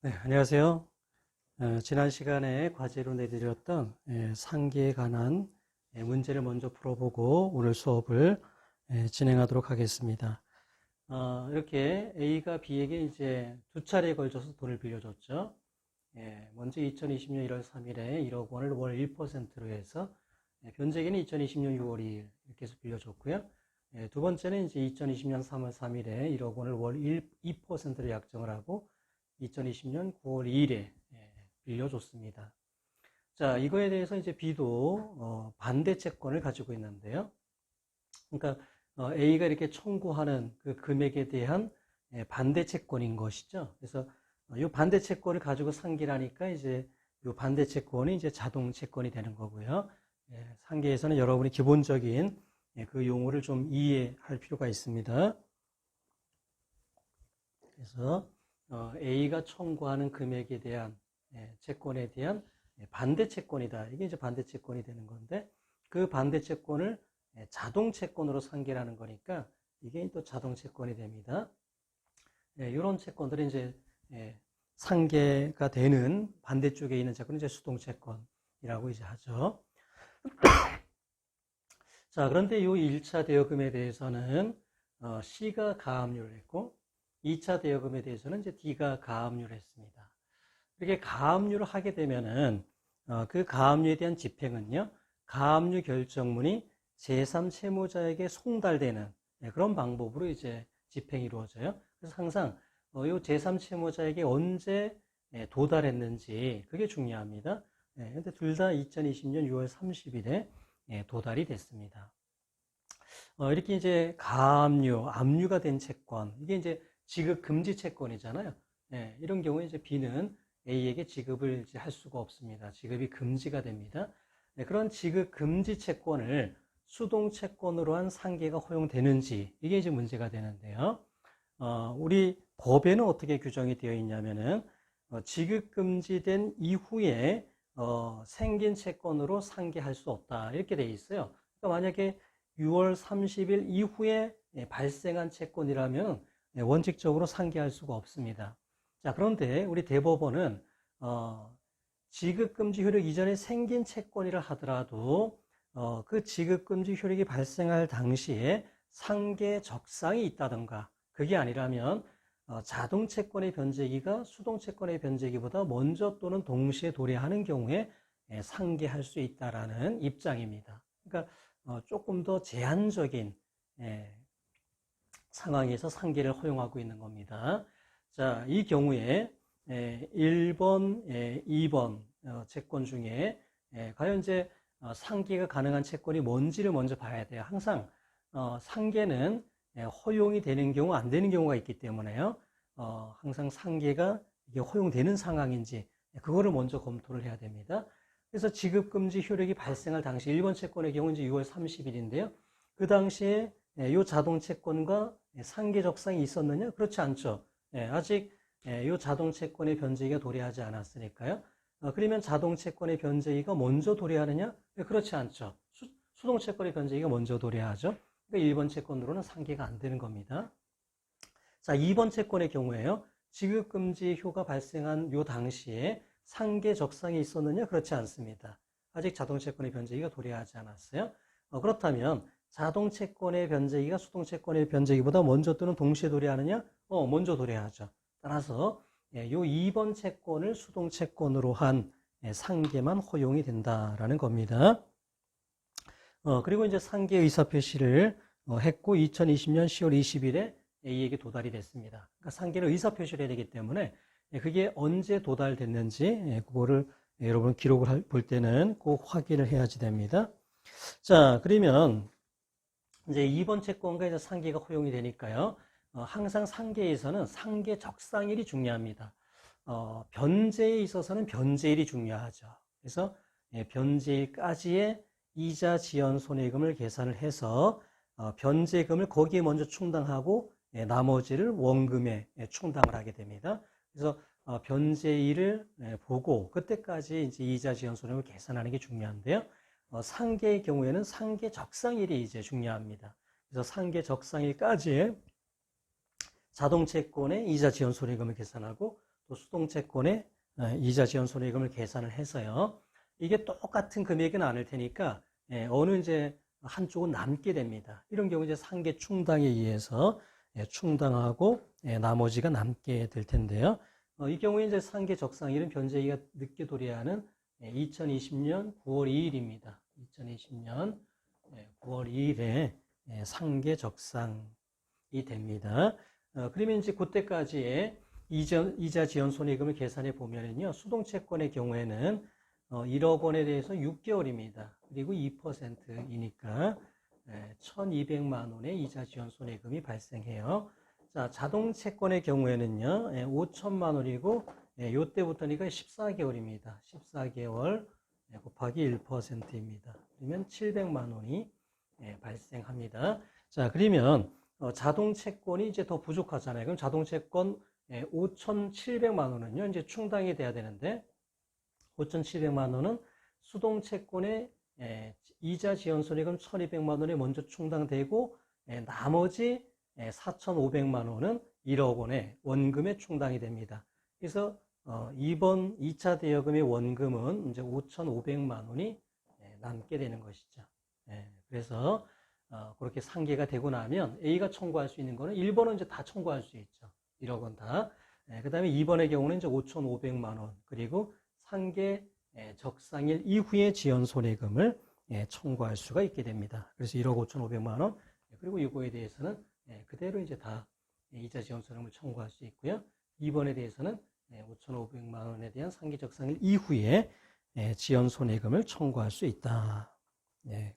네, 안녕하세요. 지난 시간에 과제로 내드렸던 상계에 관한 문제를 먼저 풀어보고 오늘 수업을 진행하도록 하겠습니다. 이렇게 A가 B에게 이제 두 차례에 걸쳐서 돈을 빌려줬죠. 먼저 2020년 1월 3일에 1억 원을 월 1%로 해서 변제기는 2020년 6월 2일 이렇게 해서 빌려줬고요. 두 번째는 이제 2020년 3월 3일에 1억 원을 월 2%로 약정을 하고 2020년 9월 2일에 빌려줬습니다. 자, 이거에 대해서 이제 B도 반대 채권을 가지고 있는데요. 그러니까 A가 이렇게 청구하는 그 금액에 대한 반대 채권인 것이죠. 그래서 이 반대 채권을 가지고 상기를 하니까 이제 이 반대 채권이 이제 자동 채권이 되는 거고요. 상계에서는 여러분이 기본적인 그 용어를 좀 이해할 필요가 있습니다. 그래서 A가 청구하는 금액에 대한 채권에 대한 반대 채권이다. 이게 이제 반대 채권이 되는 건데 그 반대 채권을 자동 채권으로 상계하는 거니까 이게 또 자동 채권이 됩니다. 이런 채권들이 이제 상계가 되는 반대쪽에 있는 채권은 이제 수동 채권이라고 이제 하죠. 자, 그런데 이 1차 대여금에 대해서는 C가 가압류를 했고 2차 대여금에 대해서는 이제 D가 가압류를 했습니다. 이렇게 가압류를 하게 되면은 그 가압류에 대한 집행은요, 가압류 결정문이 제3채무자에게 송달되는 그런 방법으로 이제 집행이 이루어져요. 그래서 항상 이 제3채무자에게 언제 도달했는지 그게 중요합니다. 근데 둘 다 2020년 6월 30일에 도달이 됐습니다. 이렇게 이제 가압류, 압류가 된 채권, 이게 이제 지급 금지 채권이잖아요. 이런 경우에 이제 B는 A에게 지급을 이제 할 수가 없습니다. 지급이 금지가 됩니다. 그런 지급 금지 채권을 수동 채권으로 한 상계가 허용되는지 이게 이제 문제가 되는데요. 우리 법에는 어떻게 규정이 되어 있냐면은 지급 금지된 이후에 생긴 채권으로 상계할 수 없다 이렇게 되어 있어요. 그러니까 만약에 6월 30일 이후에 발생한 채권이라면 원칙적으로 상계할 수가 없습니다. 자, 그런데 우리 대법원은 지급금지 효력 이전에 생긴 채권이라 하더라도 그 지급금지 효력이 발생할 당시에 상계 적상이 있다던가 그게 아니라면 자동채권의 변제기가 수동채권의 변제기보다 먼저 또는 동시에 도래하는 경우에 상계할 수 있다라는 입장입니다. 그러니까 조금 더 제한적인 상황에서 상계를 허용하고 있는 겁니다. 자, 이 경우에 1번, 2번 채권 중에 과연 이제 상계가 가능한 채권이 뭔지를 먼저 봐야 돼요. 항상 상계는 허용이 되는 경우, 안 되는 경우가 있기 때문에요. 항상 상계가 이게 허용되는 상황인지 그거를 먼저 검토를 해야 됩니다. 그래서 지급금지 효력이 발생할 당시 1번 채권의 경우는 이제 6월 30일인데요. 그 당시에 이 자동채권과 상계 적상이 있었느냐? 그렇지 않죠. 아직 이 자동채권의 변제기가 도래하지 않았으니까요. 그러면 자동채권의 변제기가 먼저 도래하느냐? 그렇지 않죠. 수동채권의 변제기가 먼저 도래하죠. 그러니까 1번 채권으로는 상계가 안 되는 겁니다. 자, 2번 채권의 경우에요. 지급금지 효가 발생한 요 당시에 상계 적상이 있었느냐? 그렇지 않습니다. 아직 자동채권의 변제기가 도래하지 않았어요. 그렇다면 자동채권의 변제기가 수동채권의 변제기보다 먼저 또는 동시에 도래하느냐? 먼저 도래하죠. 따라서 요 2번 채권을 수동채권으로 한 상계만 허용이 된다라는 겁니다. 그리고 이제 상계 의사표시를 했고 2020년 10월 20일에 A에게 도달이 됐습니다. 그러니까 상계를 의사표시를 해야 되기 때문에 그게 언제 도달됐는지 그거를 여러분 기록을 볼 때는 꼭 확인을 해야지 됩니다. 자, 그러면 이제 2번 채권과 이제 상계가 허용이 되니까요. 항상 상계에서는 상계 적상일이 중요합니다. 변제에 있어서는 변제일이 중요하죠. 그래서 변제일까지의 이자 지연 손해금을 계산을 해서 변제금을 거기에 먼저 충당하고 나머지를 원금에 충당을 하게 됩니다. 그래서 변제일을 보고 그때까지 이제 이자 지연 손해금을 계산하는 게 중요한데요. 상계의 경우에는 상계 적상일이 이제 중요합니다. 그래서 상계 적상일까지의 자동채권의 이자 지연 손해금을 계산하고 또 수동채권의 이자 지원 손해금을 계산을 해서요. 이게 똑같은 금액은 아닐 테니까 어느 이제 한쪽은 남게 됩니다. 이런 경우 이제 상계 충당에 의해서 충당하고 나머지가 남게 될 텐데요. 이 경우에 이제 상계 적상일은 변제기가 늦게 도래하는 2020년 9월 2일입니다. 2020년 9월 2일에 상계 적상이 됩니다. 그러면 이제 그때까지의 이자 지원 손해금을 계산해 보면은요, 수동채권의 경우에는 1억 원에 대해서 6개월입니다. 그리고 2%이니까 1,200만 원의 이자 지원 손해금이 발생해요. 자, 자동채권의 경우에는요, 5천만 원이고, 요때부터니까 14개월입니다. 14개월 곱하기 1%입니다. 그러면 700만 원이 발생합니다. 자, 그러면 자동채권이 이제 더 부족하잖아요. 그럼 자동채권 5,700만 원은요, 이제 충당이 돼야 되는데, 5,700만 원은 수동채권의 이자 지원 손해금 1,200만 원에 먼저 충당되고, 나머지 4,500만 원은 1억 원의 원금에 충당이 됩니다. 그래서 이번 2차 대여금의 원금은 이제 5,500만 원이 남게 되는 것이죠. 그래서 그렇게 상계가 되고 나면 A가 청구할 수 있는 거는 1번은 이제 다 청구할 수 있죠. 1억 원 다. 그 다음에 2번의 경우는 이제 5,500만 원, 그리고 상계 적상일 이후에 지연 손해금을 청구할 수가 있게 됩니다. 그래서 1억 5,500만 원, 그리고 이거에 대해서는 그대로 이제 다 이자 지연 손해금을 청구할 수 있고요. 2번에 대해서는 5,500만 원에 대한 상계 적상일 이후에 지연 손해금을 청구할 수 있다.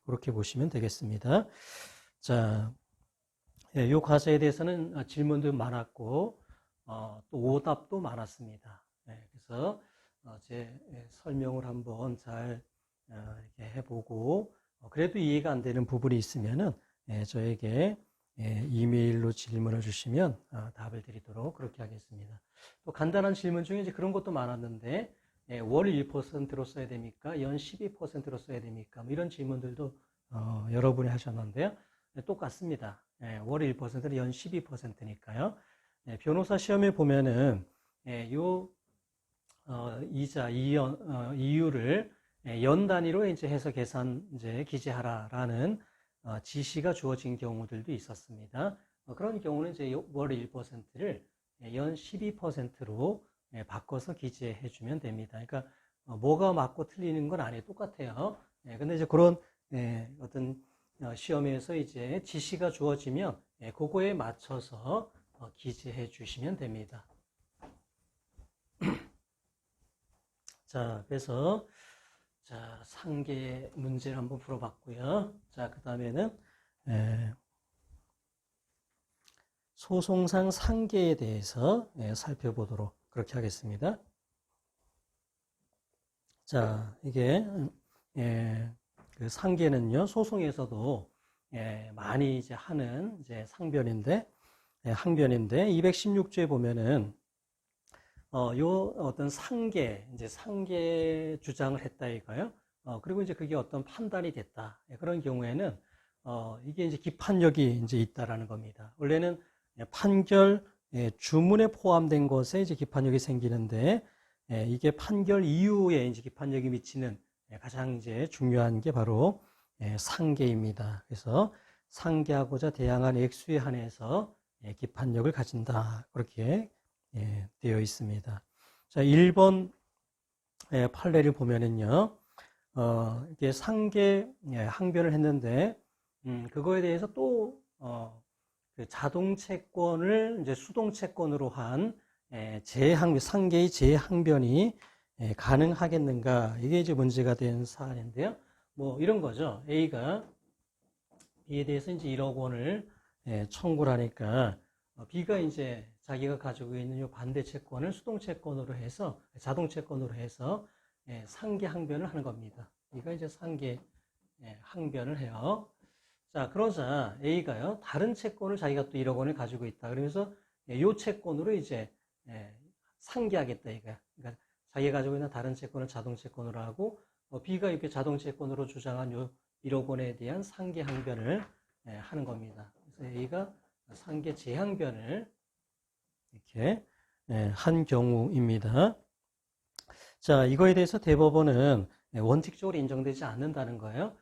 그렇게 보시면 되겠습니다. 자, 이 과제에 대해서는 질문도 많았고 또 오답도 많았습니다. 그래서 제 설명을 한번 잘 이렇게 해보고 그래도 이해가 안 되는 부분이 있으면은 저에게 이메일로 질문을 주시면 답을 드리도록 그렇게 하겠습니다. 또 간단한 질문 중에 이제 그런 것도 많았는데 월 1%로 써야 됩니까? 연 12%로 써야 됩니까? 뭐 이런 질문들도 여러분이 하셨는데요. 똑같습니다. 월 1%는 연 12%니까요. 변호사 시험에 보면은 요 이자 이유를 연 단위로 이제 해서 계산 이제 기재하라라는 지시가 주어진 경우들도 있었습니다. 그런 경우는 이제 월 1%를 연 12%로 바꿔서 기재해 주면 됩니다. 그러니까 뭐가 맞고 틀리는 건 아니에요. 똑같아요. 근데 이제 그런 어떤 시험에서 이제 지시가 주어지면 그거에 맞춰서 기재해 주시면 됩니다. 자, 그래서 자, 상계 문제를 한번 풀어봤고요. 자, 그 다음에는 소송상 상계에 대해서 살펴보도록 그렇게 하겠습니다. 자, 이게 그 상계는요, 소송에서도 많이 이제 하는 이제 항변인데 216조에 보면은 요 어떤 상계 주장을 했다 이거요. 그리고 이제 그게 어떤 판단이 됐다. 그런 경우에는 이게 이제 기판력이 이제 있다라는 겁니다. 원래는 판결 주문에 포함된 것에 이제 기판력이 생기는데 이게 판결 이후에 이제 기판력이 미치는 가장 이제 중요한 게 바로 상계입니다. 그래서 상계하고자 대항한 액수에 한해서 기판력을 가진다. 그렇게 되어 있습니다. 자, 1번 판례를 보면은요, 이게 상계 항변을 했는데, 그거에 대해서 또, 그 자동채권을 이제 수동채권으로 한 상계의 재항변이 가능하겠는가. 이게 이제 문제가 된 사안인데요. 뭐 이런 거죠. A가 B에 대해서 이제 1억 원을 청구를 하니까 B가 이제 자기가 가지고 있는 이 반대 채권을 수동채권으로 해서 자동채권으로 해서 상계 항변을 하는 겁니다. B가 이제 상계 항변을 해요. 자, 그러자 A가요 다른 채권을 자기가 또 1억 원을 가지고 있다. 그러면서 이 채권으로 이제 상계하겠다 이거야. 그러니까 자기가 가지고 있는 다른 채권을 자동채권으로 하고 B가 이렇게 자동채권으로 주장한 요 1억 원에 대한 상계 항변을 하는 겁니다. 그래서 A가 상계 재항변을 이렇게 한 경우입니다. 자, 이거에 대해서 대법원은 원칙적으로 인정되지 않는다는 거예요.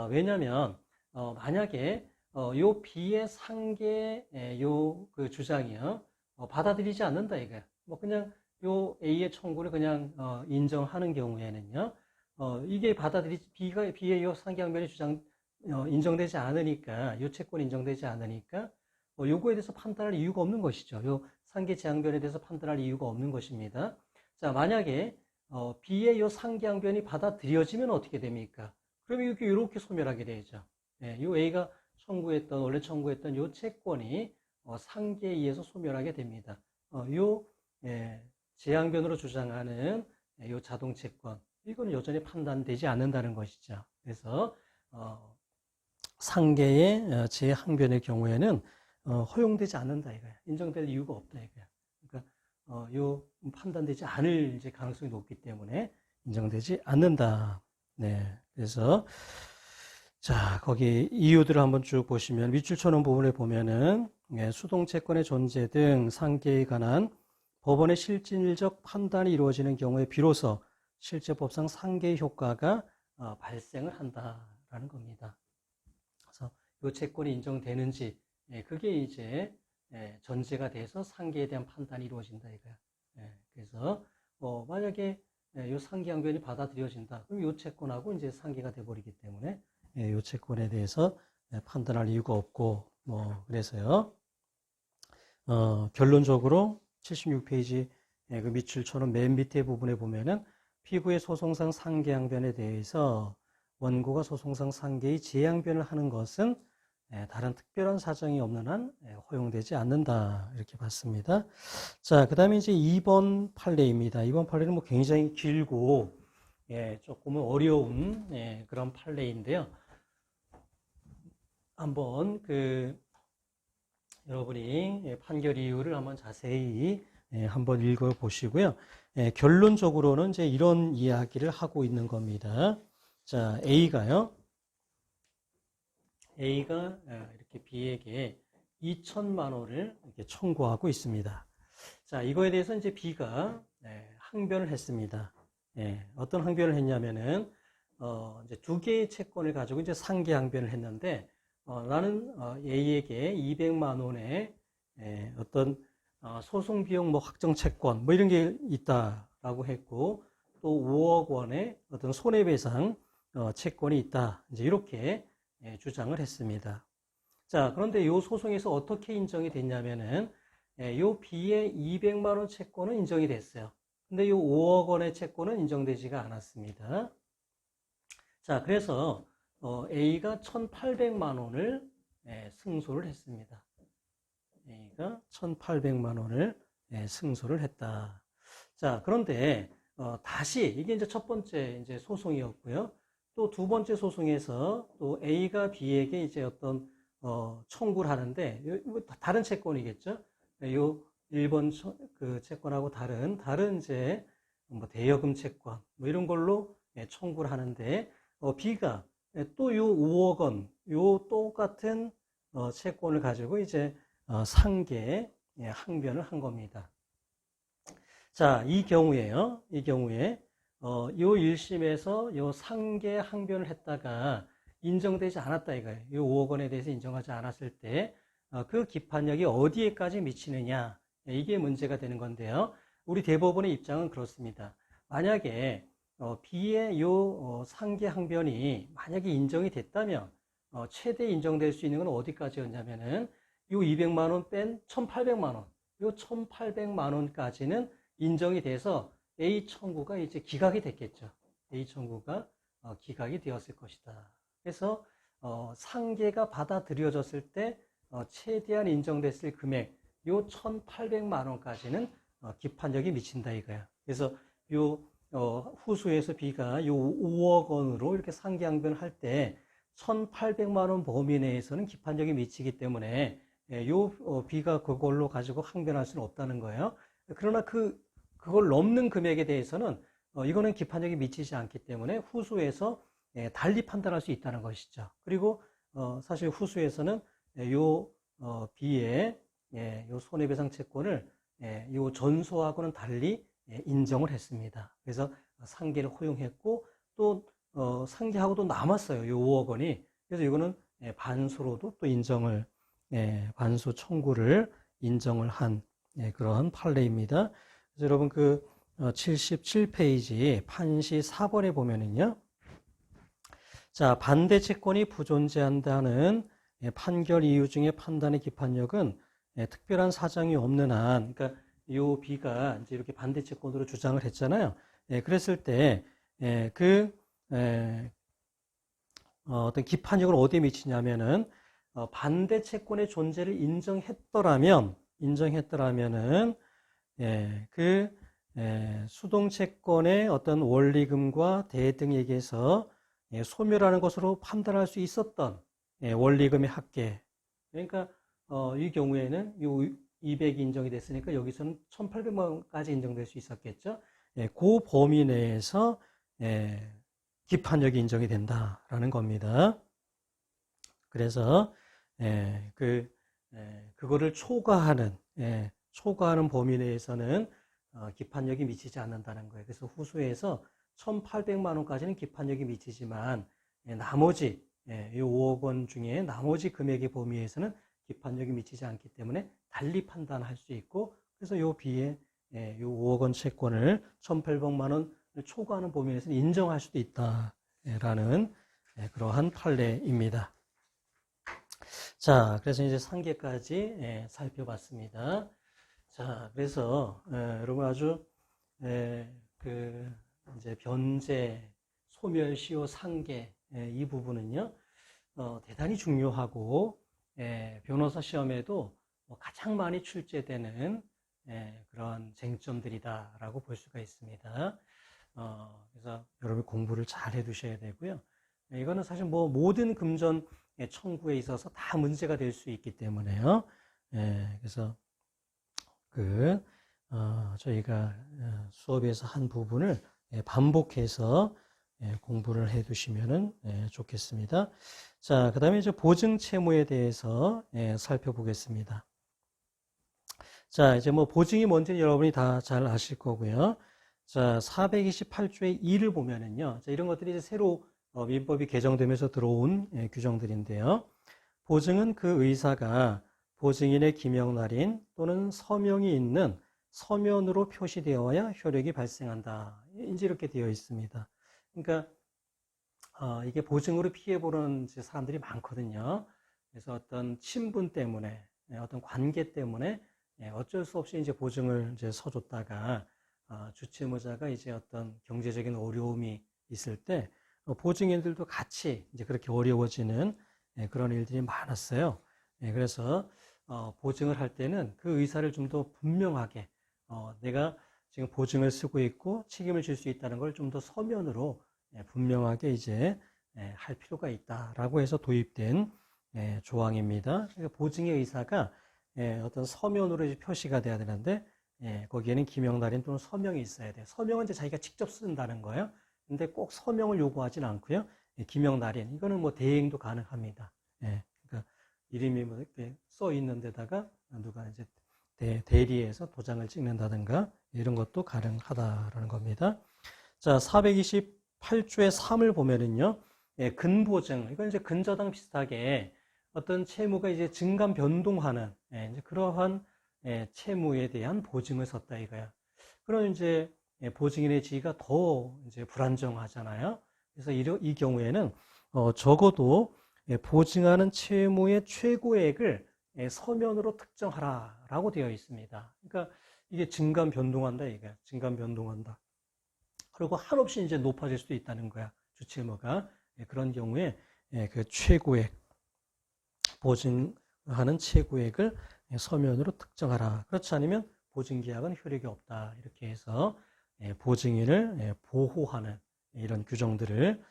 왜냐하면 만약에 요 B의 상계 요 그 주장이요 받아들이지 않는다 이거야. 뭐 그냥 요 A의 청구를 그냥 인정하는 경우에는요 이게 B의 요 상계항변의 주장 인정되지 않으니까 요 채권이 인정되지 않으니까 요거에 대해서 판단할 이유가 없는 것이죠. 요 상계 제항변에 대해서 판단할 이유가 없는 것입니다. 자, 만약에 B의 요 상계항변이 받아들여지면 어떻게 됩니까? 그러면 이렇게 소멸하게 되죠. 요 A가 원래 청구했던 요 채권이 상계에 의해서 소멸하게 됩니다. 요 제항변으로 주장하는 요 자동채권, 이거는 여전히 판단되지 않는다는 것이죠. 그래서 상계의 제항변의 경우에는 허용되지 않는다 이거야. 인정될 이유가 없다 이거야. 그러니까 요 판단되지 않을 이제 가능성이 높기 때문에 인정되지 않는다. 네, 그래서 자, 거기 이유들을 한번 쭉 보시면 밑줄쳐놓은 부분에 보면은 수동채권의 존재 등 상계에 관한 법원의 실질적 판단이 이루어지는 경우에 비로소 실제법상 상계의 효과가 발생을 한다라는 겁니다. 그래서 이 채권이 인정되는지 그게 이제 전제가 돼서 상계에 대한 판단이 이루어진다 이거야. 그래서 만약에 이 상계항변이 받아들여진다, 그럼 이 채권하고 이제 상계가 돼버리기 때문에 이 채권에 대해서 판단할 이유가 없고 그래서요. 결론적으로 76페이지 그 밑줄처럼 맨 밑에 부분에 보면은 피고의 소송상 상계항변에 대해서 원고가 소송상 상계의 제항변을 하는 것은 다른 특별한 사정이 없는 한 허용되지 않는다 이렇게 봤습니다. 자, 그 다음에 이제 2번 판례입니다. 2번 판례는 뭐 굉장히 길고 조금은 어려운 그런 판례인데요. 한번 여러분이 판결 이유를 한번 자세히 한번 읽어 보시고요. 결론적으로는 이제 이런 이야기를 하고 있는 겁니다. 자, A가 이렇게 B에게 2천만 원을 이렇게 청구하고 있습니다. 자, 이거에 대해서 이제 B가 항변을 했습니다. 어떤 항변을 했냐면은 이제 두 개의 채권을 가지고 이제 상계 항변을 했는데 나는 A에게 200만 원의 어떤 소송 비용 확정 채권 이런 게 있다라고 했고 또 5억 원의 어떤 손해배상 채권이 있다. 이제 이렇게 주장을 했습니다. 자, 그런데 이 소송에서 어떻게 인정이 됐냐면은 이 B의 200만 원 채권은 인정이 됐어요. 근데 이 5억 원의 채권은 인정되지가 않았습니다. 자, 그래서 A가 1,800만 원을 승소를 했습니다. A가 1,800만 원을 승소를 했다. 자, 그런데 다시 이게 이제 첫 번째 이제 소송이었고요. 또 두 번째 소송에서 또 A가 B에게 이제 어떤 청구를 하는데 다른 채권이겠죠. 요 1번 그 채권하고 다른 이제 뭐 대여금 채권 이런 걸로 청구를 하는데 B가 또 요 5억 원 요 똑같은 채권을 가지고 이제 상계 항변을 한 겁니다. 자, 이 경우에 요 1심에서 요 상계 항변을 했다가 인정되지 않았다 이거예요. 요 5억 원에 대해서 인정하지 않았을 때 그 기판력이 어디에까지 미치느냐, 이게 문제가 되는 건데요. 우리 대법원의 입장은 그렇습니다. 만약에 B의 요 상계 항변이 만약에 인정이 됐다면 최대 인정될 수 있는 건 어디까지였냐면은 요 200만 원 뺀 1,800만 원, 요 1,800만 원까지는 인정이 돼서 A 청구가 이제 기각이 됐겠죠. A 청구가 기각이 되었을 것이다. 그래서 상계가 받아들여졌을 때 최대한 인정됐을 금액 요 1,800만 원까지는 기판력이 미친다 이거야. 그래서 요 후수에서 B가 요 5억 원으로 이렇게 상계 항변을 할 때 1,800만 원 범위 내에서는 기판력이 미치기 때문에 요 B가 그걸로 가지고 항변할 수는 없다는 거예요. 그러나 그걸 넘는 금액에 대해서는 이거는 기판력이 미치지 않기 때문에 후수에서 달리 판단할 수 있다는 것이죠. 그리고 사실 후수에서는 요 B의 요 손해배상 채권을 이 전소하고는 달리 인정을 했습니다. 그래서 상계를 허용했고 또 상계하고도 남았어요. 이 5억 원이. 그래서 이거는 반소로도 또 인정을 반소 청구를 인정을 한 그러한 판례입니다. 그래서 여러분 그 77페이지 판시 4번에 보면은요. 자, 반대 채권이 부존재한다는 판결 이유 중에 판단의 기판력은 특별한 사정이 없는 한, 그러니까 요 B가 이제 이렇게 반대 채권으로 주장을 했잖아요. 그랬을 때 어떤 기판력을 어디에 미치냐면은 반대 채권의 존재를 인정했더라면은 수동 채권의 어떤 원리금과 대등에 대해서 소멸하는 것으로 판단할 수 있었던 원리금의 합계. 그러니까 이 경우에는 요 200이 인정이 됐으니까 여기서는 1,800만 원까지 인정될 수 있었겠죠. 그 범위 내에서 기판력이 인정이 된다라는 겁니다. 그래서 그거를 초과하는 범위 내에서는 기판력이 미치지 않는다는 거예요. 그래서 후수에서 1,800만 원까지는 기판력이 미치지만 나머지 이 5억 원 중에 나머지 금액의 범위에서는 기판력이 미치지 않기 때문에 달리 판단할 수 있고, 그래서 이 B에 이 5억 원 채권을 1,800만 원을 초과하는 범위 내에서는 인정할 수도 있다라는 그러한 판례입니다. 자, 그래서 이제 상계까지 살펴봤습니다. 자, 그래서 여러분 아주 이제 변제, 소멸, 시효, 상계 이 부분은요 대단히 중요하고 변호사 시험에도 가장 많이 출제되는 그런 쟁점들이다라고 볼 수가 있습니다. 그래서 여러분 공부를 잘 해두셔야 되고요. 이거는 사실 뭐 모든 금전 청구에 있어서 다 문제가 될 수 있기 때문에요. 그래서 저희가 수업에서 한 부분을 반복해서 공부를 해 두시면 좋겠습니다. 자, 그 다음에 이제 보증 채무에 대해서 살펴보겠습니다. 자, 이제 뭐 보증이 뭔지 여러분이 다 잘 아실 거고요. 자, 428조의 2를 보면은요. 자, 이런 것들이 이제 새로 민법이 개정되면서 들어온 규정들인데요. 보증은 그 의사가 보증인의 기명날인 또는 서명이 있는 서면으로 표시되어야 효력이 발생한다. 이제 이렇게 되어 있습니다. 그러니까 이게 보증으로 피해보는 사람들이 많거든요. 그래서 어떤 친분 때문에, 어떤 관계 때문에 어쩔 수 없이 이제 보증을 이제 서줬다가 주채무자가 이제 어떤 경제적인 어려움이 있을 때 보증인들도 같이 이제 그렇게 어려워지는 그런 일들이 많았어요. 그래서 보증을 할 때는 그 의사를 좀 더 분명하게 내가 지금 보증을 쓰고 있고 책임을 질 수 있다는 걸 좀 더 서면으로 분명하게 이제 할 필요가 있다라고 해서 도입된 조항입니다. 그러니까 보증의 의사가 어떤 서면으로 이제 표시가 돼야 되는데 거기에는 기명날인 또는 서명이 있어야 돼요. 서명은 이제 자기가 직접 쓴다는 거예요. 근데 꼭 서명을 요구하진 않고요. 기명날인 이거는 뭐 대행도 가능합니다. 그러니까 이름이 뭐 이렇게 써 있는 데다가 누가 이제 대리해서 도장을 찍는다든가 이런 것도 가능하다라는 겁니다. 자, 428조의 3을 보면은요, 근보증, 이건 이제 근저당 비슷하게 어떤 채무가 이제 증감 변동하는 이제 그러한 채무에 대한 보증을 섰다 이거야. 그럼 이제 보증인의 지위가 더 이제 불안정하잖아요. 그래서 이 경우에는 적어도 보증하는 채무의 최고액을 서면으로 특정하라라고 되어 있습니다. 그러니까 이게 증감 변동한다 이거야. 증감 변동한다. 그리고 한없이 이제 높아질 수도 있다는 거야. 주채무가. 그런 경우에 그 최고액, 보증하는 최고액을 서면으로 특정하라. 그렇지 않으면 보증계약은 효력이 없다. 이렇게 해서 보증인을 보호하는 이런 규정들을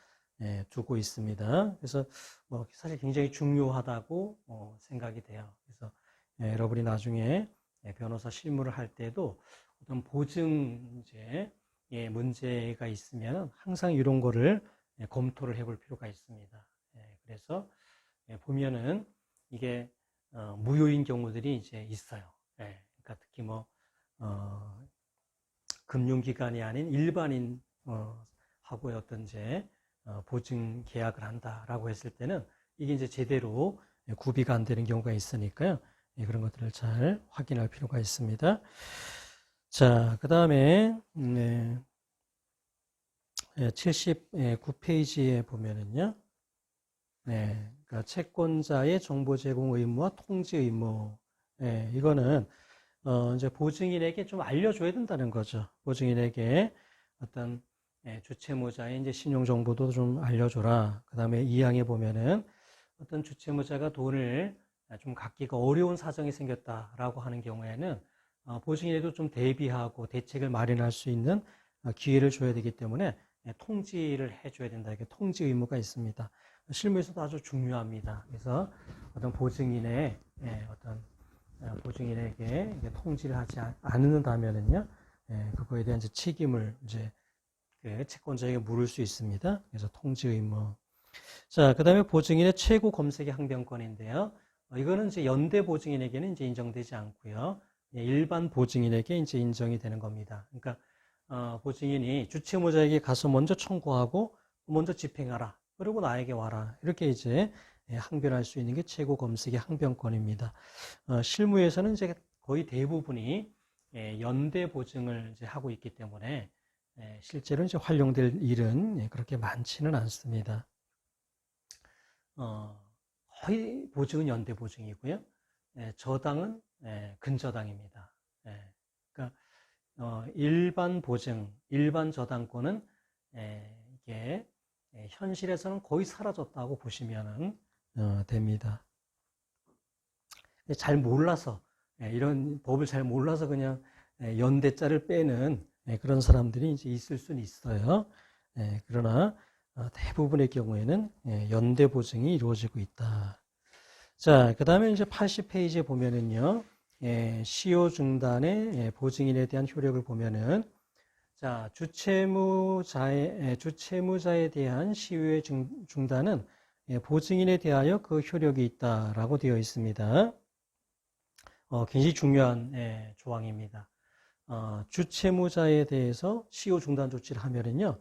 두고 있습니다. 그래서 뭐 사실 굉장히 중요하다고 생각이 돼요. 그래서 여러분이 나중에 변호사 실무를 할 때도 어떤 보증제 문제가 있으면 항상 이런 거를 검토를 해볼 필요가 있습니다. 그래서 보면은 이게 무효인 경우들이 이제 있어요. 그러니까 특히 뭐 금융기관이 아닌 일반인 하고의 어떤 이제 보증 계약을 한다라고 했을 때는 이게 이제 제대로 구비가 안 되는 경우가 있으니까요. 그런 것들을 잘 확인할 필요가 있습니다. 자, 그 다음에 79페이지에 보면은요. 그러니까 채권자의 정보 제공 의무와 통지 의무. 이거는 이제 보증인에게 좀 알려줘야 된다는 거죠. 보증인에게 어떤 주채무자의 이제 신용 정보도 좀 알려줘라. 그 다음에 2항에 보면은 어떤 주채무자가 돈을 좀 갚기가 어려운 사정이 생겼다라고 하는 경우에는 보증인에도 좀 대비하고 대책을 마련할 수 있는 기회를 줘야 되기 때문에 통지를 해줘야 된다. 이게 통지 의무가 있습니다. 실무에서도 아주 중요합니다. 그래서 어떤 보증인의 어떤 보증인에게 통지를 하지 않는다면은요, 그거에 대한 이제 책임을 이제 그 채권자에게 물을 수 있습니다. 그래서 통지 의무. 자, 그 다음에 보증인의 최고 검색의 항변권인데요. 이거는 이제 연대 보증인에게는 이제 인정되지 않고요. 일반 보증인에게 이제 인정이 되는 겁니다. 그러니까 보증인이 주채무자에게 가서 먼저 청구하고 먼저 집행하라. 그리고 나에게 와라. 이렇게 이제 항변할 수 있는 게 최고 검색의 항변권입니다. 실무에서는 이제 거의 대부분이 연대 보증을 이제 하고 있기 때문에 실제로 이제 활용될 일은 그렇게 많지는 않습니다. 거의 보증은 연대 보증이고요. 저당은 근저당입니다. 그러니까 일반 보증, 일반 저당권은 이게 현실에서는 거의 사라졌다고 보시면 됩니다. 잘 몰라서 이런 법을 잘 몰라서 그냥 연대자를 빼는 그런 사람들이 이제 있을 수는 있어요. 그러나 대부분의 경우에는 연대 보증이 이루어지고 있다. 자, 그 다음에 이제 80페이지에 보면은요, 시효 중단의 보증인에 대한 효력을 보면은, 자, 주채무자에 대한 시효의 중단은 보증인에 대하여 그 효력이 있다라고 되어 있습니다. 굉장히 중요한 조항입니다. 주채무자에 대해서 시효 중단 조치를 하면은요,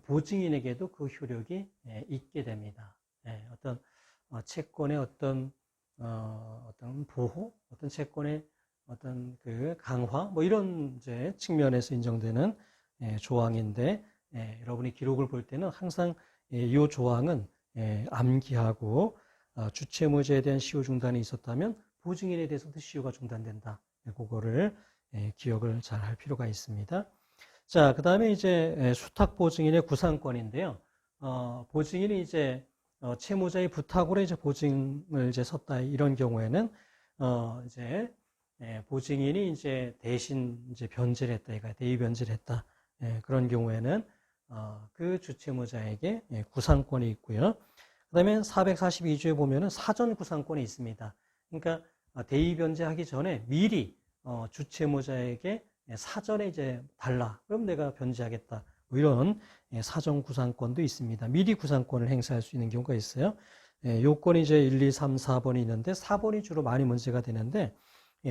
보증인에게도 그 효력이 있게 됩니다. 어떤 채권의 어떤 보호, 어떤 채권의 어떤 그 강화, 뭐 이런 이제 측면에서 인정되는 조항인데, 여러분이 기록을 볼 때는 항상 이 조항은 암기하고 주채무자에 대한 시효 중단이 있었다면 보증인에 대해서도 시효가 중단된다. 그거를 기억을 잘 할 필요가 있습니다. 자, 그 다음에 이제 수탁보증인의 구상권인데요. 보증인이 이제 채무자의 부탁으로 이제 보증을 이제 섰다 이런 경우에는 이제 보증인이 이제 대신 이제 변제를 했다, 이거 대의 변제를 했다. 그런 경우에는 그 주채무자에게 구상권이 있고요. 그다음에 442조에 보면은 사전 구상권이 있습니다. 그러니까 대의 변제하기 전에 미리 주채무자에게 사전에 이제 달라. 그럼 내가 변제하겠다. 뭐 이런 사전 구상권도 있습니다. 미리 구상권을 행사할 수 있는 경우가 있어요. 요건이 이제 1, 2, 3, 4번이 있는데 4번이 주로 많이 문제가 되는데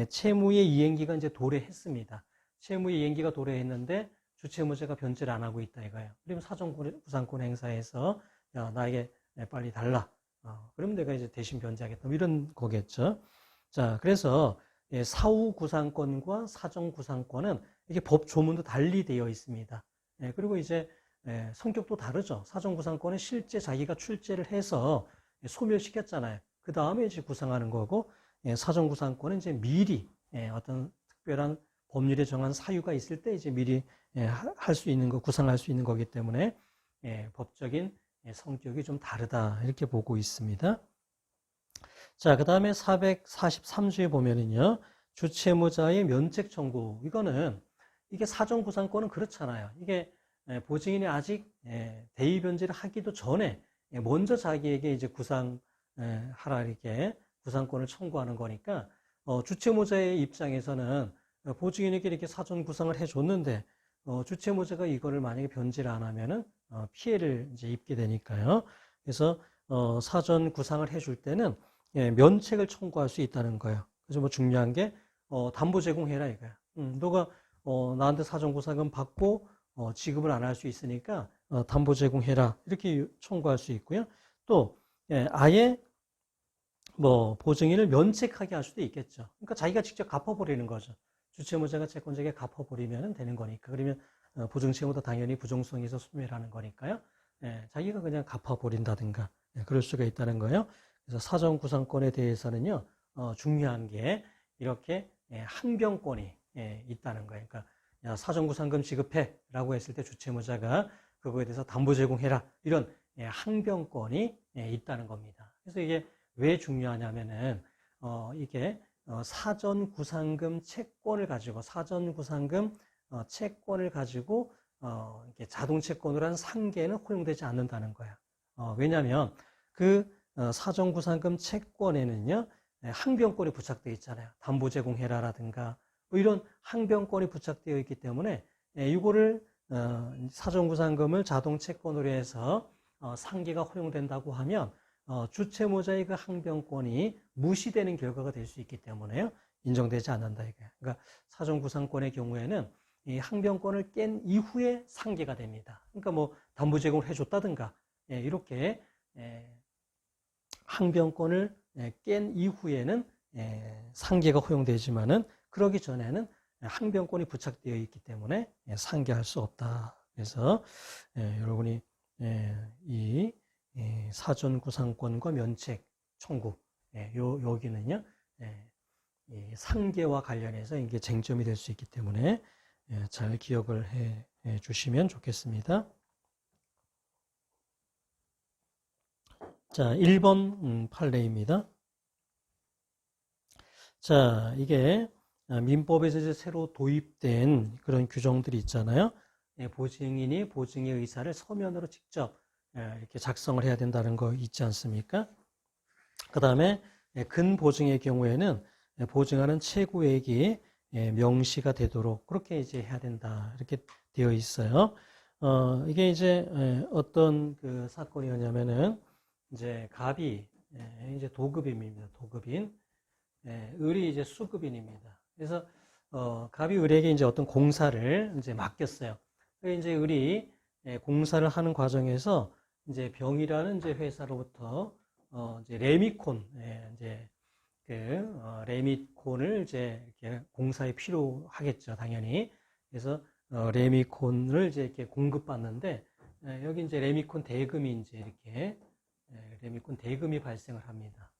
채무의 이행기가 이제 도래했습니다. 채무의 이행기가 도래했는데 주채무자가 변제를 안 하고 있다 이거예요. 그러면 사전 구상권 행사해서 야, 나에게 빨리 달라. 그러면 내가 이제 대신 변제하겠다. 뭐 이런 거겠죠. 자, 그래서 사후 구상권과 사전 구상권은 이게 법 조문도 달리 되어 있습니다. 그리고 이제 성격도 다르죠. 사전 구상권은 실제 자기가 출제를 해서 소멸시켰잖아요. 그 다음에 이제 구상하는 거고, 사전 구상권은 이제 미리 어떤 특별한 법률에 정한 사유가 있을 때 이제 미리 할 수 있는 거, 구상할 수 있는 거기 때문에 법적인 성격이 좀 다르다 이렇게 보고 있습니다. 자, 그 다음에 443조에 보면은요, 주채무자의 면책 청구. 이게 사전 구상권은 그렇잖아요. 이게 보증인이 아직 대의 변제를 하기도 전에 먼저 자기에게 이제 구상하라 이렇게 구상권을 청구하는 거니까 주채무자의 입장에서는 보증인에게 이렇게 사전 구상을 해줬는데 주채무자가 이거를 만약에 변제를 안 하면은 피해를 이제 입게 되니까요. 그래서 사전 구상을 해줄 때는 면책을 청구할 수 있다는 거예요. 그래서 뭐 중요한 게 담보 제공해라 이거야. 너가 나한테 사전구상금 받고 지급을 안 할 수 있으니까 담보 제공해라 이렇게 청구할 수 있고요. 또 아예 뭐 보증인을 면책하게 할 수도 있겠죠. 그러니까 자기가 직접 갚아버리는 거죠. 주채무자가 채권자에게 갚아버리면 되는 거니까. 그러면 보증채무도 당연히 부정성에서 소멸하는 거니까요. 자기가 그냥 갚아버린다든가 그럴 수가 있다는 거예요. 그래서 사전구상권에 대해서는요. 중요한 게 이렇게 항변권이 있다는 거예요. 그러니까 야, 사전구상금 지급해 라고 했을 때 주채무자가 그거에 대해서 담보 제공해라 이런 항변권이 있다는 겁니다. 그래서 이게 왜 중요하냐면은 이게 사전구상금 채권을 가지고 채권을 가지고 이렇게 자동채권으로 한 상계는 허용되지 않는다는 거야. 왜냐하면 그 사전구상금 채권에는요 항변권이 부착되어 있잖아요. 담보 제공해라라든가 뭐 이런 항변권이 부착되어 있기 때문에 이거를 사전구상금을 자동채권으로 해서 상계가 허용된다고 하면 주채무자의 그 항변권이 무시되는 결과가 될 수 있기 때문에요. 인정되지 않는다 이거예요. 그러니까 사전구상권의 경우에는 이 항변권을 깬 이후에 상계가 됩니다. 그러니까 뭐 담보 제공을 해줬다든가 이렇게 항변권을 깬 이후에는 상계가 허용되지만은 그러기 전에는 항변권이 부착되어 있기 때문에 상계할 수 없다. 그래서 여러분이 이 사전구상권과 면책 청구 여기는요 이 상계와 관련해서 이게 쟁점이 될 수 있기 때문에 잘 기억을 해 주시면 좋겠습니다. 자, 1번 판례입니다. 자, 이게 민법에서 이제 새로 도입된 그런 규정들이 있잖아요. 보증인이 보증의 의사를 서면으로 직접 이렇게 작성을 해야 된다는 거 있지 않습니까? 그 다음에 근보증의 경우에는 보증하는 최고액이 명시가 되도록 그렇게 이제 해야 된다. 이렇게 되어 있어요. 이게 이제 어떤 그 사건이었냐면은 이제 갑이 이제 도급인입니다. 도급인. 을이 이제 수급인입니다. 그래서 갑이 을에게 이제 어떤 공사를 이제 맡겼어요. 이제 을이 공사를 하는 과정에서 이제 병이라는 이제 회사로부터 이제 레미콘 이제 그 레미콘을 이제 이렇게 공사에 필요하겠죠, 당연히. 그래서 레미콘을 이제 이렇게 공급받는데 여기 이제 레미콘 대금이 이제 이렇게 레미콘 대금이 발생을 합니다.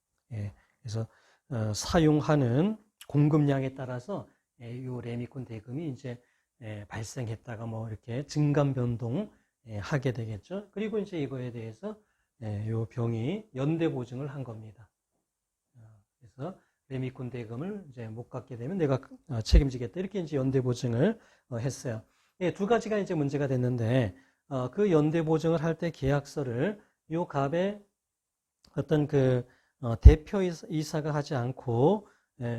그래서 사용하는 공급량에 따라서 이 레미콘 대금이 이제 발생했다가 뭐 이렇게 증감 변동 하게 되겠죠. 그리고 이제 이거에 대해서 이 병이 연대 보증을 한 겁니다. 그래서 레미콘 대금을 이제 못 갚게 되면 내가 책임지겠다 이렇게 이제 연대 보증을 했어요. 두 가지가 이제 문제가 됐는데 그 연대 보증을 할 때 계약서를 요 갑의 어떤 그 대표이사가 하지 않고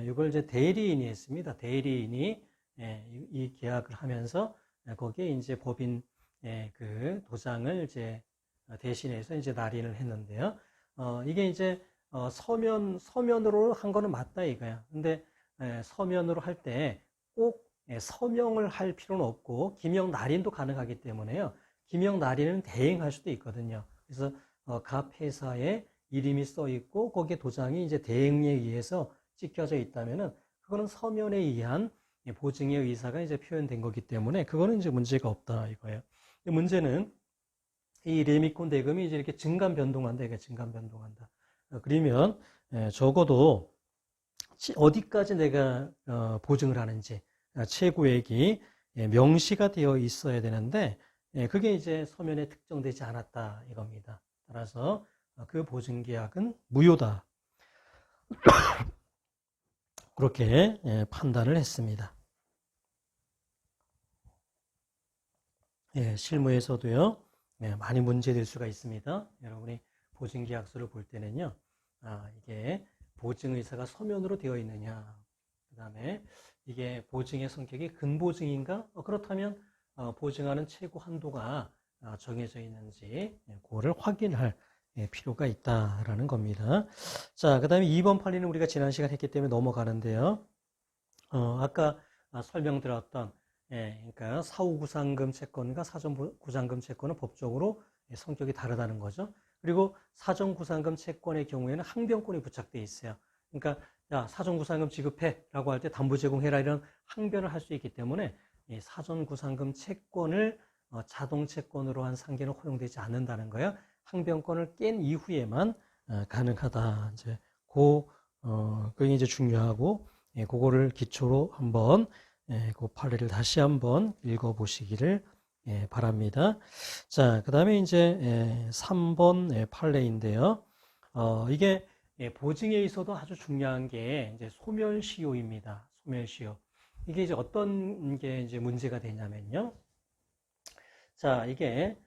이걸 이제 대리인이 했습니다. 대리인이 이 계약을 하면서 거기에 이제 법인 그 도장을 이제 대신해서 이제 날인을 했는데요. 이게 이제 서면으로 한 거는 맞다 이거야. 근데 서면으로 할 때 꼭 서명을 할 필요는 없고 기명 날인도 가능하기 때문에요. 기명 날인은 대행할 수도 있거든요. 그래서 갑 회사에 이름이 써 있고 거기에 도장이 이제 대행에 의해서 찍혀져 있다면은 그거는 서면에 의한 보증의 의사가 이제 표현된 거기 때문에 그거는 이제 문제가 없다 이거예요. 문제는 이 레미콘 대금이 이제 이렇게 증감 변동한다. 이게 증감 변동한다. 그러면 적어도 어디까지 내가 보증을 하는지 최고액이 명시가 되어 있어야 되는데 그게 이제 서면에 특정되지 않았다 이겁니다. 따라서 그 보증계약은 무효다. 그렇게 판단을 했습니다. 실무에서도요 많이 문제될 수가 있습니다. 여러분이 보증계약서를 볼 때는요 이게 보증의사가 서면으로 되어 있느냐, 그 다음에 이게 보증의 성격이 근보증인가, 그렇다면 보증하는 최고 한도가 정해져 있는지 그거를 확인할 필요가 있다라는 겁니다. 자, 그 다음에 2번 판례는 우리가 지난 시간 했기 때문에 넘어가는데요. 아까 설명드렸던 그러니까 사후구상금 채권과 사전구상금 채권은 법적으로 성격이 다르다는 거죠. 그리고 사전구상금 채권의 경우에는 항변권이 부착되어 있어요. 그러니까 야, 사전구상금 지급해라고 할 때 담보 제공해라 이런 항변을 할 수 있기 때문에 이 사전구상금 채권을 자동 채권으로 한 상계는 허용되지 않는다는 거예요. 항변권을 깬 이후에만 가능하다. 이제 그게 이제 중요하고 그거를 기초로 한번 그 판례를 다시 한번 읽어보시기를 바랍니다. 자, 그 다음에 이제 3번 판례인데요. 이게 보증에 있어도 아주 중요한 게 이제 소멸시효입니다. 소멸시효. 이게 이제 어떤 게 이제 문제가 되냐면요. 자, 이게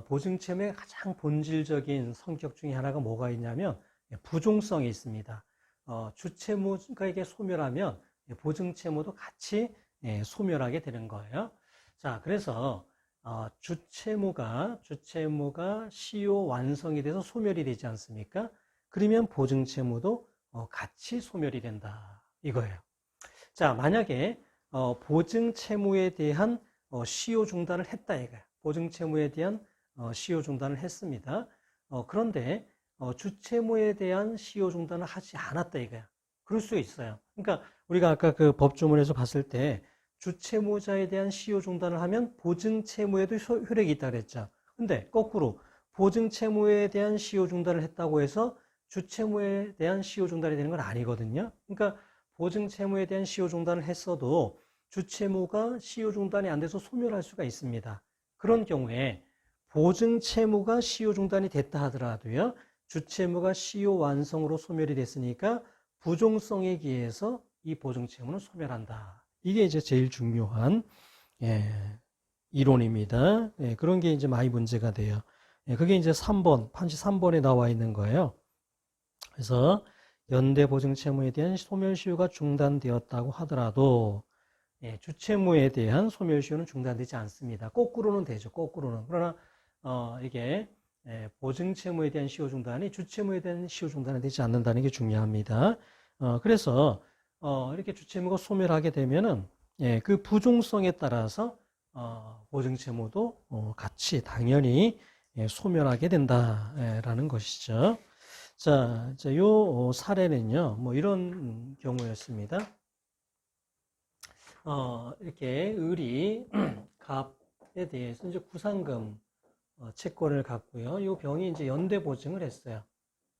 보증채무의 가장 본질적인 성격 중에 하나가 뭐가 있냐면 부종성이 있습니다. 주채무가 이게 소멸하면 보증채무도 같이 소멸하게 되는 거예요. 자, 그래서 주채무가 시효 완성이 돼서 소멸이 되지 않습니까? 그러면 보증채무도 같이 소멸이 된다 이거예요. 자, 만약에 보증채무에 대한 시효 중단을 했다 이거예요. 보증채무에 대한 시효 중단을 했습니다. 그런데 주채무에 대한 시효 중단을 하지 않았다 이거야. 그럴 수 있어요. 그러니까 우리가 아까 그 법조문에서 봤을 때 주채무자에 대한 시효 중단을 하면 보증채무에도 효력이 있다 그랬죠. 근데 거꾸로 보증채무에 대한 시효 중단을 했다고 해서 주채무에 대한 시효 중단이 되는 건 아니거든요. 그러니까 보증채무에 대한 시효 중단을 했어도 주채무가 시효 중단이 안 돼서 소멸할 수가 있습니다. 그런 경우에 보증채무가 시효 중단이 됐다 하더라도요. 주채무가 시효 완성으로 소멸이 됐으니까 부종성에 기해서 이 보증채무는 소멸한다. 이게 이제 제일 중요한 이론입니다. 그런 게 이제 많이 문제가 돼요. 그게 이제 3번, 판시 3번에 나와 있는 거예요. 그래서 연대 보증채무에 대한 소멸시효가 중단되었다고 하더라도 주채무에 대한 소멸시효는 중단되지 않습니다. 거꾸로는 되죠. 거꾸로는. 그러나 이게 보증채무에 대한 시효 중단이 주채무에 대한 시효 중단은 되지 않는다는 게 중요합니다. 그래서 이렇게 주채무가 소멸하게 되면은 그 부종성에 따라서 보증채무도 같이 당연히 소멸하게 된다라는 것이죠. 자, 요 사례는요, 뭐 이런 경우였습니다. 이렇게 을이 갑에 대해서 이제 구상금 채권을 갖고요. 이 병이 이제 연대 보증을 했어요.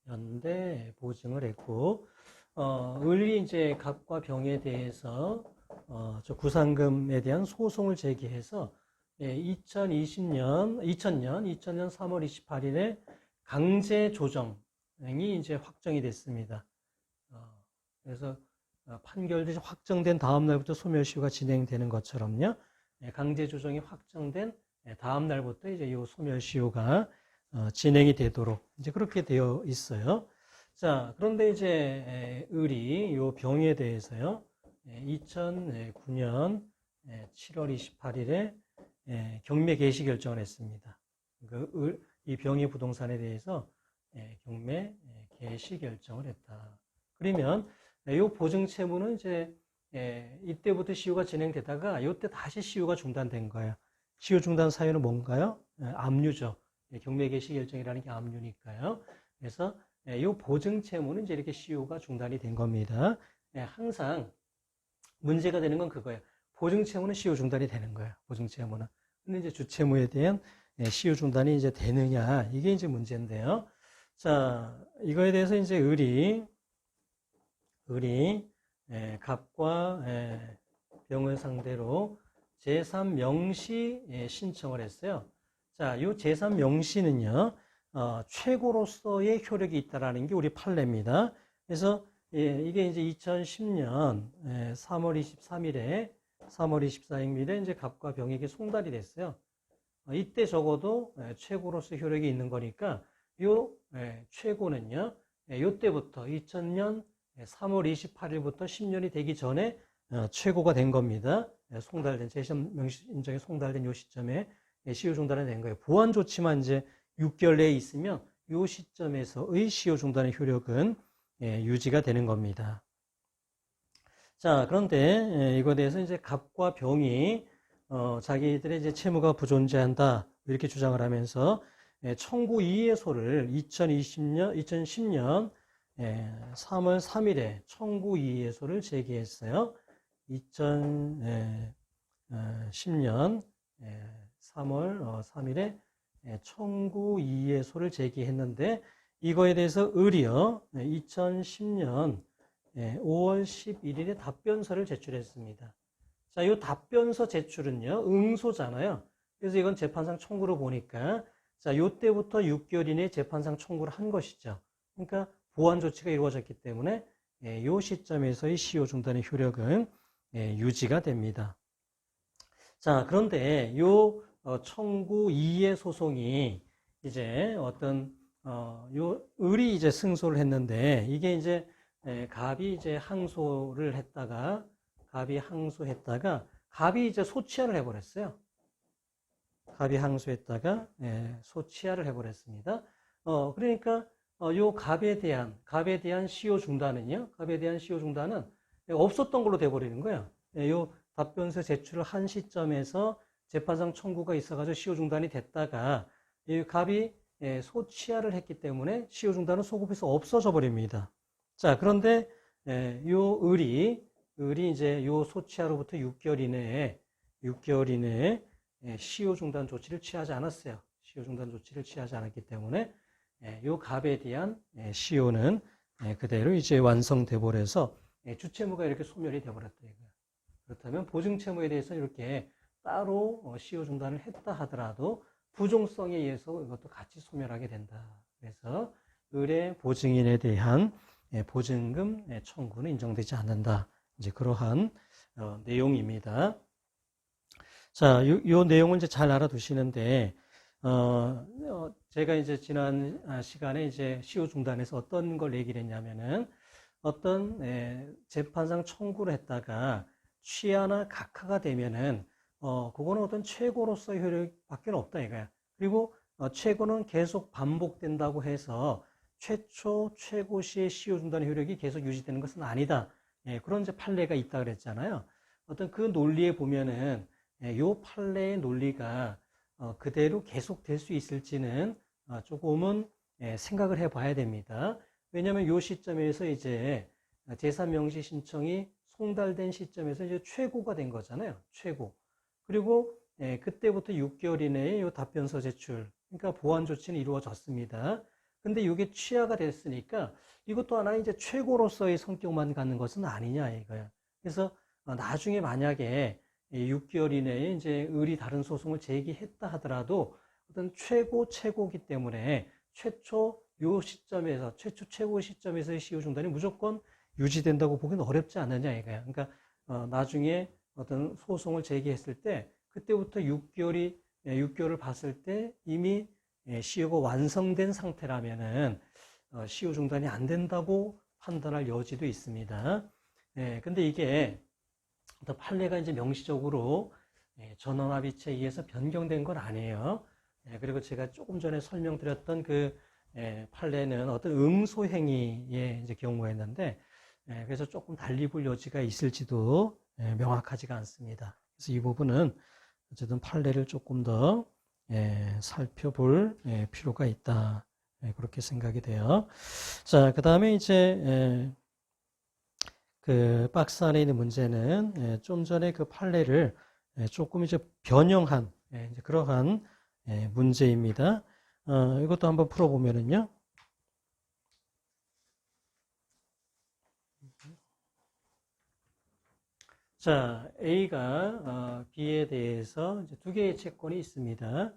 연대 보증을 했고, 을이 이제 갑과 병에 대해서 저 구상금에 대한 소송을 제기해서 2000년 3월 28일에 강제 조정이 이제 확정이 됐습니다. 그래서 판결이 확정된 다음 날부터 소멸시효가 진행되는 것처럼요. 강제 조정이 확정된 다음 날부터 이제 이 소멸시효가 진행이 되도록 이제 그렇게 되어 있어요. 자, 그런데 이제 을이 이 병에 대해서요. 2009년 7월 28일에 경매 개시 결정을 했습니다. 이 병의 부동산에 대해서 경매 개시 결정을 했다. 그러면 이 보증채무는 이제 이때부터 시효가 진행되다가 이때 다시 시효가 중단된 거예요. 시효 중단 사유는 뭔가요? 압류죠. 경매 개시 결정이라는 게 압류니까요. 그래서 이 보증채무는 이제 이렇게 시효가 중단이 된 겁니다. 항상 문제가 되는 건 그거예요. 보증채무는 시효 중단이 되는 거예요. 보증채무는. 근데 이제 주채무에 대한 시효 중단이 이제 되느냐 이게 이제 문제인데요. 자, 이거에 대해서 이제 을이 갑과 병을 상대로 제3명시 신청을 했어요. 자, 이 제3명시는요, 최고로서의 효력이 있다라는 게 우리 판례입니다. 그래서 이게 이제 2010년 3월 24일에 이제 갑과 병에게 송달이 됐어요. 이때 적어도 최고로서 효력이 있는 거니까 요 최고는요, 요때부터 2000년 3월 28일부터 10년이 되기 전에 최고가 된 겁니다. 송달된 제3명시 인정에 송달된 요 시점에 시효 중단이 된 거예요. 보완 조치만 이제 6개월 내에 있으면 요 시점에서의 시효 중단의 효력은 유지가 되는 겁니다. 자, 그런데 이거에 대해서 이제 갑과 병이 자기들의 이제 채무가 부존재한다 이렇게 주장을 하면서 청구 이의소를 2010년 3월 3일에 청구 이의소를 제기했어요. 2010년 3월 3일에 청구 이의소를 제기했는데 이거에 대해서 을이요 2010년 5월 11일에 답변서를 제출했습니다. 자, 이 답변서 제출은요, 응소잖아요. 그래서 이건 재판상 청구로 보니까, 자, 요때부터 6개월 이내에 재판상 청구를 한 것이죠. 그러니까 보완 조치가 이루어졌기 때문에, 요 시점에서의 시효 중단의 효력은 유지가 됩니다. 자, 그런데 요 청구 이의 소송이 이제 어떤, 요 을이 이제 승소를 했는데, 이게 이제 갑이 이제 항소를 했다가 갑이 이제 소취하를 해버렸어요. 갑이 항소했다가 소취하를 해버렸습니다. 그러니까 요 갑에 대한 시효 중단은요. 갑에 대한 시효 중단은 없었던 걸로 돼버리는 거예요. 요 답변서 제출을 한 시점에서 재판상 청구가 있어가지고 시효 중단이 됐다가 이 갑이 소취하를 했기 때문에 시효 중단은 소급해서 없어져 버립니다. 자, 그런데 요 을이 이제 요 소취하로부터 6개월 이내에 시효 중단 조치를 취하지 않았어요. 시효 중단 조치를 취하지 않았기 때문에 요 갑에 대한 시효는 그대로 이제 완성돼 버려서 주채무가 이렇게 소멸이 돼 버렸다 이거예요. 그렇다면 보증채무에 대해서는 이렇게 따로 시효 중단을 했다 하더라도 부종성에 의해서 이것도 같이 소멸하게 된다. 그래서 을의 보증인에 대한 보증금 청구는 인정되지 않는다. 이제 그러한 내용입니다. 자, 요 내용을 이제 잘 알아두시는데 제가 이제 지난 시간에 이제 시효 중단에서 어떤 걸 얘기를 했냐면은 어떤 재판상 청구를 했다가 취하나 각하가 되면은 그거는 어떤 최고로서의 효력밖에 없다 이거야. 그리고 최고는 계속 반복된다고 해서 최초, 최고 시의 시효 중단 효력이 계속 유지되는 것은 아니다. 그런 이제 판례가 있다 그랬잖아요. 어떤 그 논리에 보면은 요 판례의 논리가 그대로 계속될 수 있을지는 조금은 생각을 해봐야 됩니다. 왜냐하면 요 시점에서 이제 제3명시 신청이 송달된 시점에서 이제 최고가 된 거잖아요. 최고. 그리고 그때부터 6개월 이내에 요 답변서 제출, 그러니까 보완 조치는 이루어졌습니다. 근데 이게 취하가 됐으니까 이것도 하나의 이제 최고로서의 성격만 갖는 것은 아니냐 이거야. 그래서 나중에 만약에 6개월 이내에 이제 을이 다른 소송을 제기했다 하더라도 어떤 최고기 때문에 최초 최고 시점에서의 시효 중단이 무조건 유지된다고 보기는 어렵지 않느냐 이거야. 그러니까 나중에 어떤 소송을 제기했을 때 그때부터 6개월을 봤을 때 이미 시효가 완성된 상태라면은 시효 중단이 안 된다고 판단할 여지도 있습니다. 근데 이게 어떤 판례가 이제 명시적으로 전원합의체에 의해서 변경된 건 아니에요. 그리고 제가 조금 전에 설명드렸던 그 판례는 어떤 응소행위의 이제 경우였는데 그래서 조금 달리 볼 여지가 있을지도 명확하지가 않습니다. 그래서 이 부분은 어쨌든 판례를 조금 더 살펴볼 필요가 있다. 그렇게 생각이 돼요. 자, 그 다음에 이제 그 박스 안에 있는 문제는 좀 전에 그 판례를 조금 이제 변형한 이제 그러한 문제입니다. 이것도 한번 풀어보면은요. 자, A가 B에 대해서 이제 두 개의 채권이 있습니다.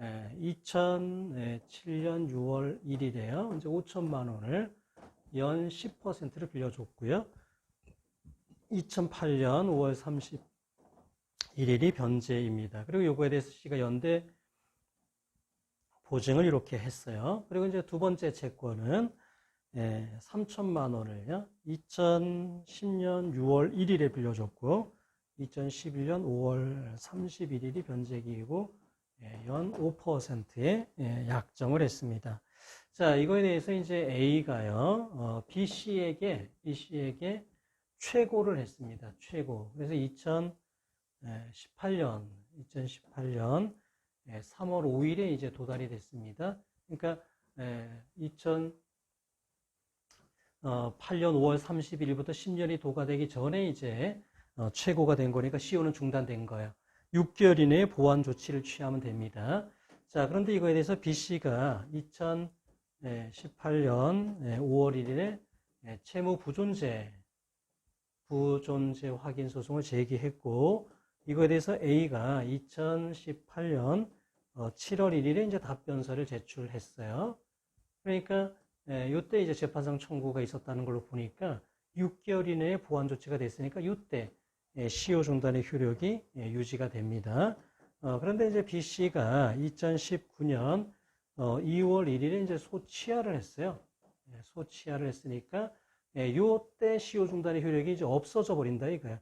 2007년 6월 1일에요. 이제 5천만 원을 연 10%를 빌려줬고요. 2008년 5월 31일이 변제입니다. 그리고 요거에 대해서 C가 연대 보증을 이렇게 했어요. 그리고 이제 두 번째 채권은 3천만 원을요. 2010년 6월 1일에 빌려줬고 2011년 5월 31일이 변제기이고 연 5%의 약정을 했습니다. 자, 이거에 대해서 이제 A가요. B, C에게 최고를 했습니다. 최고. 그래서 2018년 3월 5일에 이제 도달이 됐습니다. 그러니까 2008년 5월 30일부터 10년이 도과되기 전에 이제 최고가 된 거니까 시효는 중단된 거예요. 6개월 이내에 보완 조치를 취하면 됩니다. 자, 그런데 이거에 대해서 B씨가 2018년 5월 1일에 채무 부존재 확인 소송을 제기했고, 이거에 대해서 A가 2018년 7월 1일에 이제 답변서를 제출했어요. 그러니까 이때 이제 재판상 청구가 있었다는 걸로 보니까 6개월 이내에 보완 조치가 됐으니까 이때 시효 중단의 효력이 유지가 됩니다. 그런데 이제 B 씨가 2019년 2월 1일에 이제 소취하를 했어요. 소취하를 했으니까 요때 시효 중단의 효력이 이제 없어져 버린다 이거야.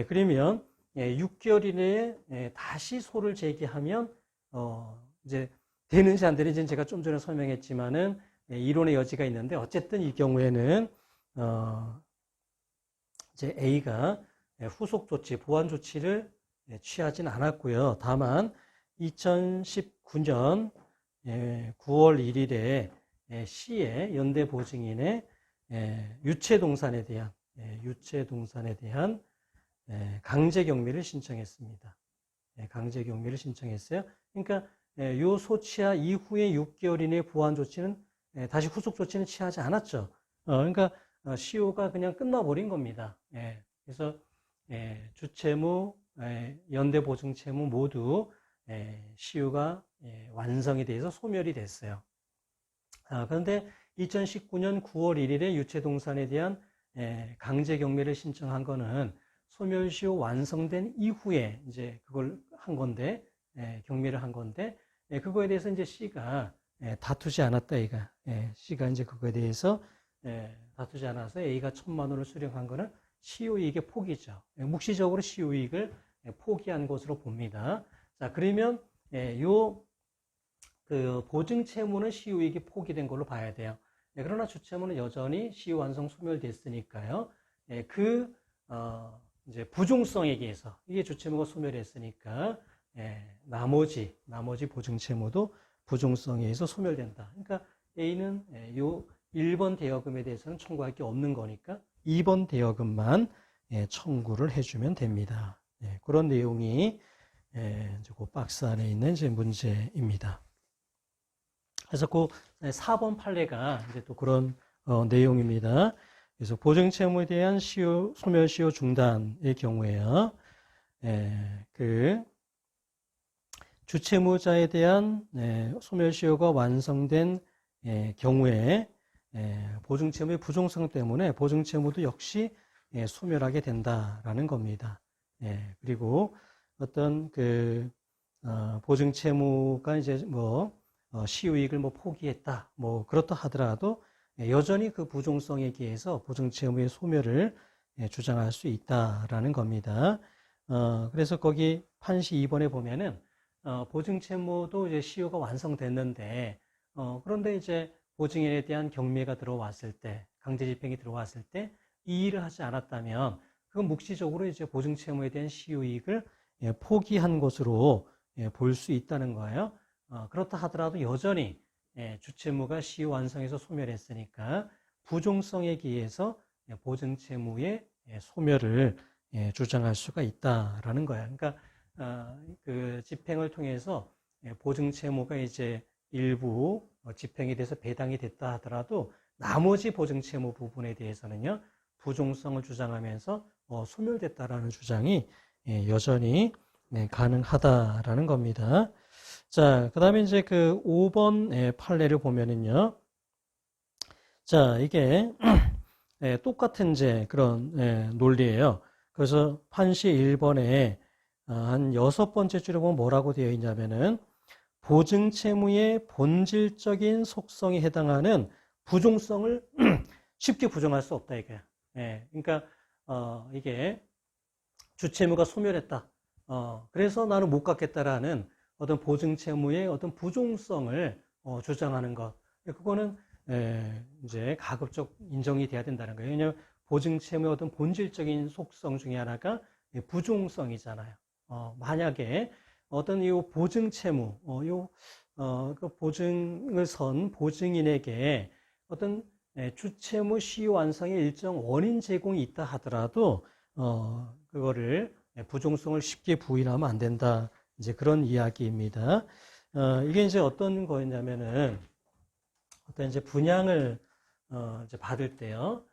그러면 6개월 이내에 다시 소를 제기하면 이제 되는지 안 되는지는 제가 좀 전에 설명했지만은 이론의 여지가 있는데, 어쨌든 이 경우에는 이제 A가 후속 조치, 보완 조치를 취하진 않았고요. 다만 2019년 9월 1일에 C의 연대보증인의 유체동산에 대한 강제경미를 신청했습니다. 강제경미를 신청했어요. 그러니까 요 소취하 이후에 6개월 이내의 보완 조치는 다시 후속 조치는 취하지 않았죠. 그러니까 시효가 그냥 끝나버린 겁니다. 그래서 주채무, 연대보증채무 모두 시효가 완성이 돼서 소멸이 됐어요. 그런데 2019년 9월 1일에 유체동산에 대한 강제경매를 신청한 거는 소멸시효 완성된 이후에 이제 그걸 한 건데, 경매를 한 건데, 그거에 대해서 이제 C가 다투지 않았다, A가. C가 이제 그거에 대해서 다투지 않아서 A가 1,000만 원을 수령한 거는 시효이익의 포기죠. 묵시적으로 시효이익을 포기한 것으로 봅니다. 자, 그러면 그 보증채무는 시효이익이 포기된 걸로 봐야 돼요. 그러나 주채무는 여전히 시효 완성 소멸됐으니까요. 이제 부종성에 의해서 이게 주채무가 소멸했으니까 나머지 보증채무도 부종성에 의해서 소멸된다. 그러니까 A는 요 1번 대여금에 대해서는 청구할 게 없는 거니까 2번 대여금만 청구를 해주면 됩니다. 그런 내용이 이제 그 박스 안에 있는 이제 문제입니다. 그래서 그 4번 판례가 이제 또 그런 내용입니다. 그래서 보증채무에 대한 소멸시효 중단의 경우에요. 그 주채무자에 대한 소멸시효가 완성된 경우에 보증채무의 부종성 때문에 보증채무도 역시 소멸하게 된다라는 겁니다. 그리고 어떤 그 보증채무가 이제 뭐 시효이익을 뭐 포기했다, 뭐 그렇다 하더라도 여전히 그 부종성에 기해서 보증채무의 소멸을 주장할 수 있다라는 겁니다. 그래서 거기 판시 2번에 보면은 보증채무도 이제 시효가 완성됐는데 그런데 이제 보증인에 대한 경매가 들어왔을 때, 강제집행이 들어왔을 때 이 일을 하지 않았다면 그건 묵시적으로 이제 보증채무에 대한 시효이익을 포기한 것으로 볼 수 있다는 거예요. 그렇다 하더라도 여전히 주채무가 시효 완성해서 소멸했으니까 부종성에 기해서 보증채무의 소멸을 주장할 수가 있다라는 거야. 그러니까 그 집행을 통해서 보증채무가 이제 일부 집행이 돼서 배당이 됐다 하더라도 나머지 보증채무 부분에 대해서는요 부종성을 주장하면서 소멸됐다라는 주장이 여전히 가능하다라는 겁니다. 자, 그 다음에 이제 그 5번 판례를 보면은요. 자, 이게 똑같은 이제 그런 논리예요. 그래서 판시 1번에 한 6번째 줄에 보면 뭐라고 되어 있냐면은 보증채무의 본질적인 속성에 해당하는 부종성을 쉽게 부정할 수 없다 이게. 그러니까 이게 주채무가 소멸했다. 그래서 나는 못 갚겠다라는 어떤 보증채무의 어떤 부종성을 주장하는 것. 그거는 이제 가급적 인정이 돼야 된다는 거예요. 왜냐하면 보증채무의 어떤 본질적인 속성 중에 하나가 부종성이잖아요. 만약에 어떤 이 보증채무, 그 보증을 선 보증인에게 어떤 주채무 시효 완성의 일정 원인 제공이 있다 하더라도 그거를 부종성을 쉽게 부인하면 안 된다. 이제 그런 이야기입니다. 이게 이제 어떤 거였냐면은 어떤 이제 분양을 이제 받을 때요.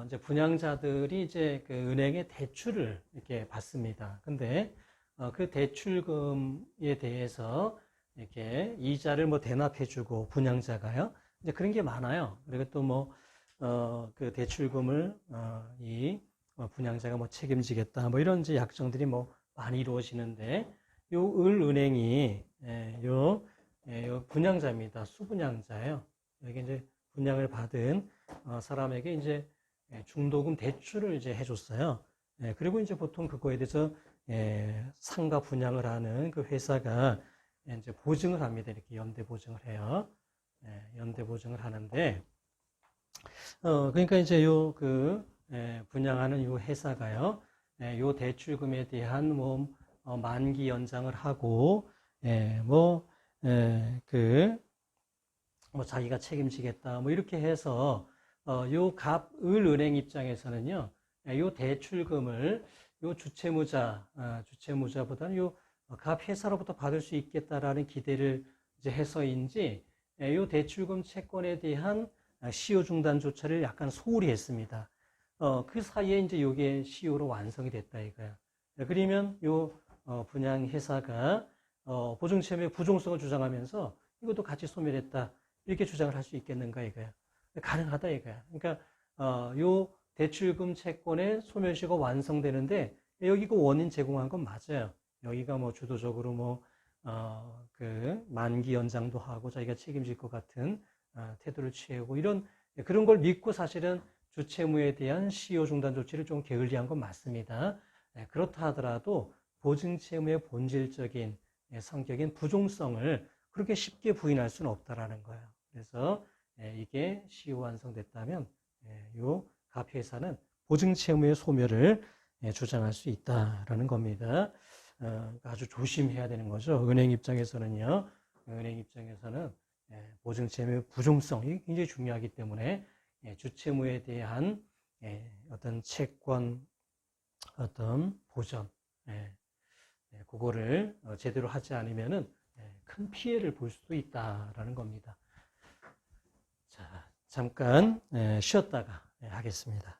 이제 분양자들이 이제 그 은행에 대출을 이렇게 받습니다. 근데 그 대출금에 대해서 이렇게 이자를 뭐 대납해주고 분양자가요. 이제 그런 게 많아요. 그리고 또 뭐 그 대출금을 이 분양자가 뭐 책임지겠다. 뭐 이런 이제 약정들이 뭐 많이 이루어지는데 요 을은행이 요 분양자입니다. 수분양자예요. 여기 이제 분양을 받은 사람에게 이제 중도금 대출을 이제 해줬어요. 그리고 이제 보통 그거에 대해서 상가 분양을 하는 그 회사가 이제 보증을 합니다. 이렇게 연대 보증을 해요. 연대 보증을 하는데, 그러니까 이제 분양하는 요 회사가요, 요 대출금에 대한 뭐, 만기 연장을 하고, 뭐 자기가 책임지겠다, 뭐 이렇게 해서, 요 을은행 입장에서는요, 요 대출금을 요 주채무자보다는 요 회사로부터 받을 수 있겠다라는 기대를 이제 해서인지, 요 대출금 채권에 대한 시효 중단 조처를 약간 소홀히 했습니다. 그 사이에 이제 요게 시효로 완성이 됐다 이거야. 그러면 요 분양 회사가 보증채무의 부종성을 주장하면서 이것도 같이 소멸했다 이렇게 주장을 할 수 있겠는가 이거야. 가능하다 이거야. 그러니까 요 대출금 채권의 소멸시효가 완성되는데 여기 그 원인 제공한 건 맞아요. 여기가 뭐 주도적으로 뭐 그 만기 연장도 하고 자기가 책임질 것 같은 태도를 취하고 이런 그런 걸 믿고 사실은 주채무에 대한 시효 중단 조치를 좀 게을리한 건 맞습니다. 그렇다 하더라도 보증채무의 본질적인 성격인 부종성을 그렇게 쉽게 부인할 수는 없다라는 거예요. 그래서 이게 시효 완성됐다면 요 갑회사는 보증채무의 소멸을 주장할 수 있다라는 겁니다. 아주 조심해야 되는 거죠. 은행 입장에서는요. 은행 입장에서는 보증채무의 부종성이 굉장히 중요하기 때문에 주채무에 대한 어떤 채권 어떤 보전 그거를 제대로 하지 않으면은 큰 피해를 볼 수도 있다라는 겁니다. 자, 잠깐 쉬었다가 하겠습니다.